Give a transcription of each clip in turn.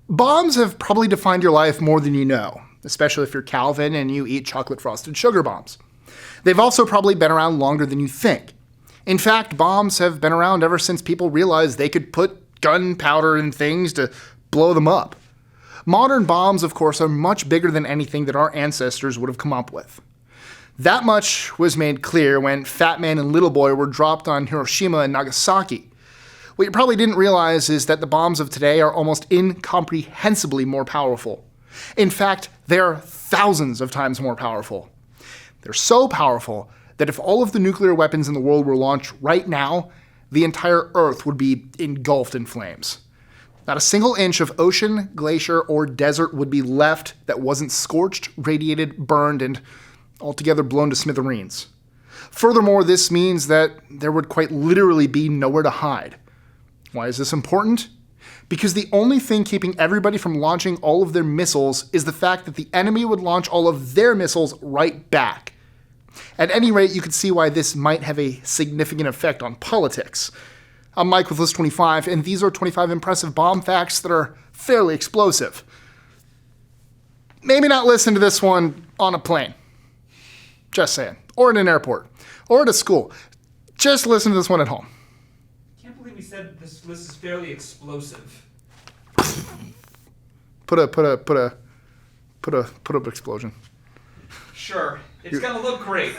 Bombs have probably defined your life more than you know, especially if you're Calvin and you eat chocolate-frosted sugar bombs. They've also probably been around longer than you think. In fact, bombs have been around ever since people realized they could put gunpowder in things to blow them up. Modern bombs, of course, are much bigger than anything that our ancestors would have come up with. That much was made clear when Fat Man and Little Boy were dropped on Hiroshima and Nagasaki. What you probably didn't realize is that the bombs of today are almost incomprehensibly more powerful. In fact, they are thousands of times more powerful. They're so powerful that if all of the nuclear weapons in the world were launched right now, the entire Earth would be engulfed in flames. Not a single inch of ocean, glacier, or desert would be left that wasn't scorched, radiated, burned, and altogether blown to smithereens. Furthermore, this means that there would quite literally be nowhere to hide. Why is this important? Because the only thing keeping everybody from launching all of their missiles is the fact that the enemy would launch all of their missiles right back. At any rate, you can see why this might have a significant effect on politics. I'm Mike with List 25, and these are 25 impressive bomb facts that are fairly explosive. Maybe not listen to this one on a plane. Just saying. Or in an airport. Or at a school. Just listen to this one at home. We said this list is fairly explosive. Put a explosion. Sure. It's gonna look great.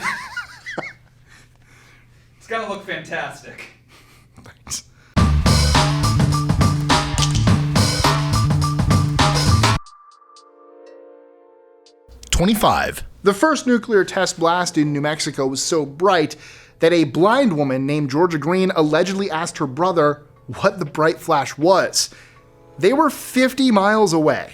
It's gonna look fantastic. Thanks. '25. The first nuclear test blast in New Mexico was so bright that a blind woman named Georgia Green allegedly asked her brother what the bright flash was. They were 50 miles away.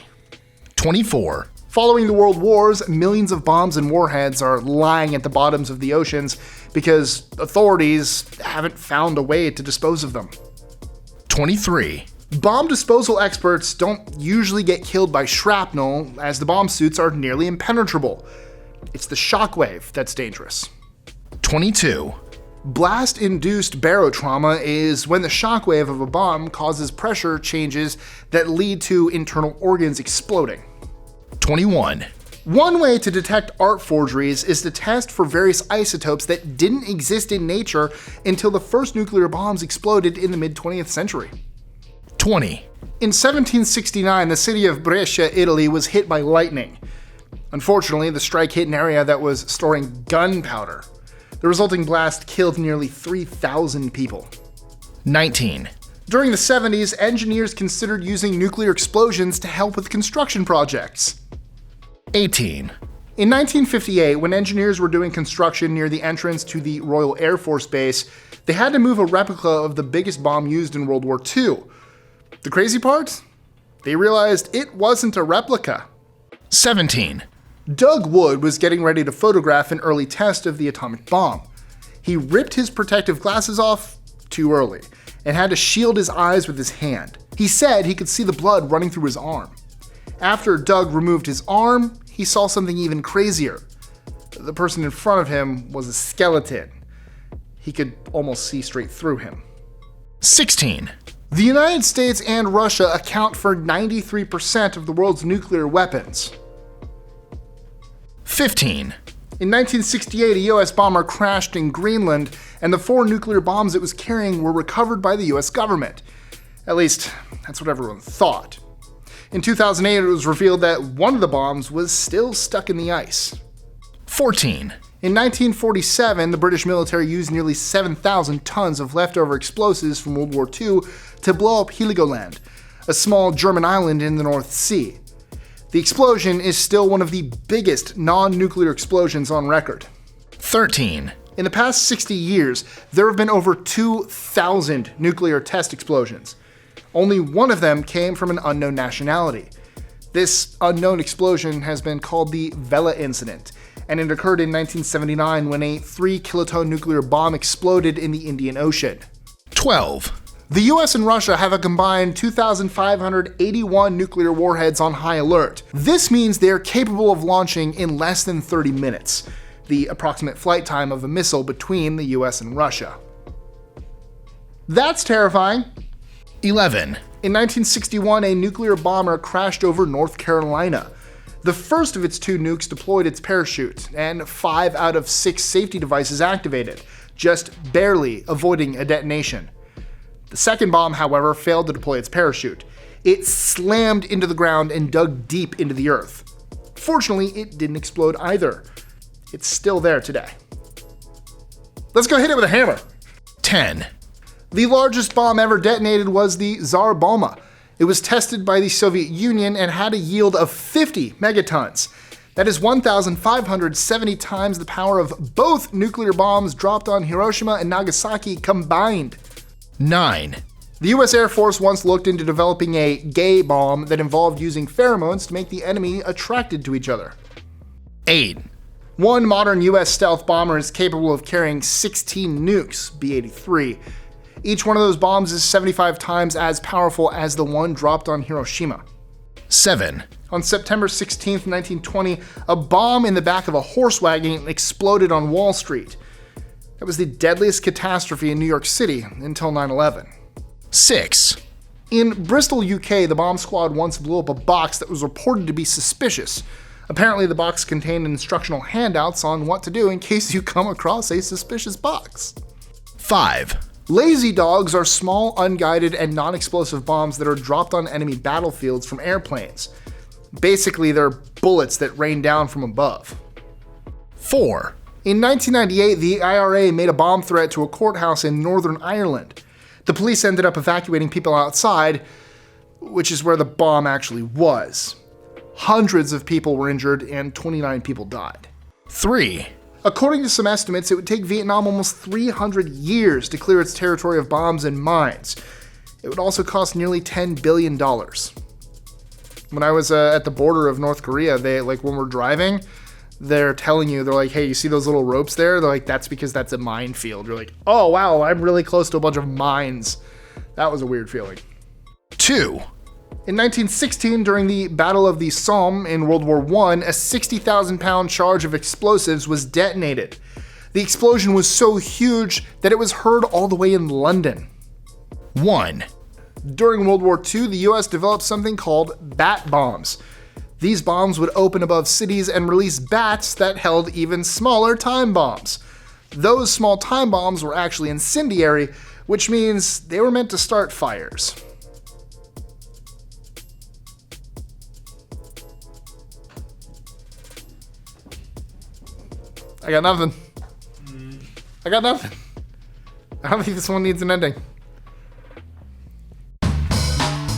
24. Following the World Wars, millions of bombs and warheads are lying at the bottoms of the oceans because authorities haven't found a way to dispose of them. 23. Bomb disposal experts don't usually get killed by shrapnel, as the bomb suits are nearly impenetrable. It's the shockwave that's dangerous. 22. Blast-induced barotrauma is when the shockwave of a bomb causes pressure changes that lead to internal organs exploding. 21. One way to detect art forgeries is to test for various isotopes that didn't exist in nature until the first nuclear bombs exploded in the mid-20th century. 20. In 1769, the city of Brescia, Italy, was hit by lightning. Unfortunately, the strike hit an area that was storing gunpowder. The resulting blast killed nearly 3,000 people. 19. During the 70s, engineers considered using nuclear explosions to help with construction projects. 18. In 1958, when engineers were doing construction near the entrance to the Royal Air Force Base, they had to move a replica of the biggest bomb used in World War II. The crazy part? They realized it wasn't a replica. 17. Doug Wood was getting ready to photograph an early test of the atomic bomb. He ripped his protective glasses off too early and had to shield his eyes with his hand. He said he could see the blood running through his arm. After Doug removed his arm, he saw something even crazier. The person in front of him was a skeleton. He could almost see straight through him. 16. The United States and Russia account for 93% of the world's nuclear weapons. 15. In 1968, a US bomber crashed in Greenland, and the 4 nuclear bombs it was carrying were recovered by the US government. At least, that's what everyone thought. In 2008, it was revealed that one of the bombs was still stuck in the ice. 14. In 1947, the British military used nearly 7,000 tons of leftover explosives from World War II to blow up Heligoland, a small German island in the North Sea. The explosion is still one of the biggest non-nuclear explosions on record. 13. In the past 60 years, there have been over 2,000 nuclear test explosions. Only one of them came from an unknown nationality. This unknown explosion has been called the Vela incident, and it occurred in 1979 when a 3-kiloton nuclear bomb exploded in the Indian Ocean. 12. The US and Russia have a combined 2,581 nuclear warheads on high alert. This means they're capable of launching in less than 30 minutes, the approximate flight time of a missile between the US and Russia. That's terrifying. 11. In 1961, a nuclear bomber crashed over North Carolina. The first of its 2 nukes deployed its parachute, and 5 out of 6 safety devices activated, just barely avoiding a detonation. The second bomb, however, failed to deploy its parachute. It slammed into the ground and dug deep into the earth. Fortunately, it didn't explode either. It's still there today. Let's go hit it with a hammer. 10. The largest bomb ever detonated was the Tsar Bomba. It was tested by the Soviet Union and had a yield of 50 megatons. That is 1,570 times the power of both nuclear bombs dropped on Hiroshima and Nagasaki combined. 9. The US Air Force once looked into developing a gay bomb that involved using pheromones to make the enemy attracted to each other. 8. One modern US stealth bomber is capable of carrying 16 nukes, B-83. Each one of those bombs is 75 times as powerful as the one dropped on Hiroshima. 7. On September 16, 1920, a bomb in the back of a horse wagon exploded on Wall Street. That was the deadliest catastrophe in New York City until 9/11. 6. In Bristol, UK, the bomb squad once blew up a box that was reported to be suspicious. Apparently, the box contained instructional handouts on what to do in case you come across a suspicious box. 5. Lazy dogs are small, unguided, and non-explosive bombs that are dropped on enemy battlefields from airplanes. Basically, they're bullets that rain down from above. 4. In 1998, the IRA made a bomb threat to a courthouse in Northern Ireland. The police ended up evacuating people outside, which is where the bomb actually was. Hundreds of people were injured and 29 people died. 3. According to some estimates, it would take Vietnam almost 300 years to clear its territory of bombs and mines. It would also cost nearly $10 billion. When I was at the border of North Korea, when we're driving, they're telling you, they're like, hey, you see those little ropes there? They're like, that's because that's a minefield. You're like, oh wow, I'm really close to a bunch of mines. That was a weird feeling. 2. In 1916, during the Battle of the Somme in World War I, a 60,000-pound charge of explosives was detonated. The explosion was so huge that it was heard all the way in London. 1. During World War II, the US developed something called bat bombs. These bombs would open above cities and release bats that held even smaller time bombs. Those small time bombs were actually incendiary, which means they were meant to start fires. I got nothing. I got nothing. I don't think this one needs an ending.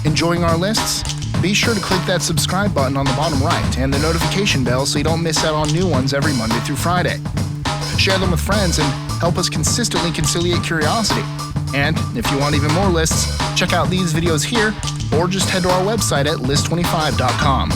Enjoying our lists? Be sure to click that subscribe button on the bottom right and the notification bell so you don't miss out on new ones every Monday through Friday. Share them with friends and help us consistently conciliate curiosity. And if you want even more lists, check out these videos here or just head to our website at list25.com.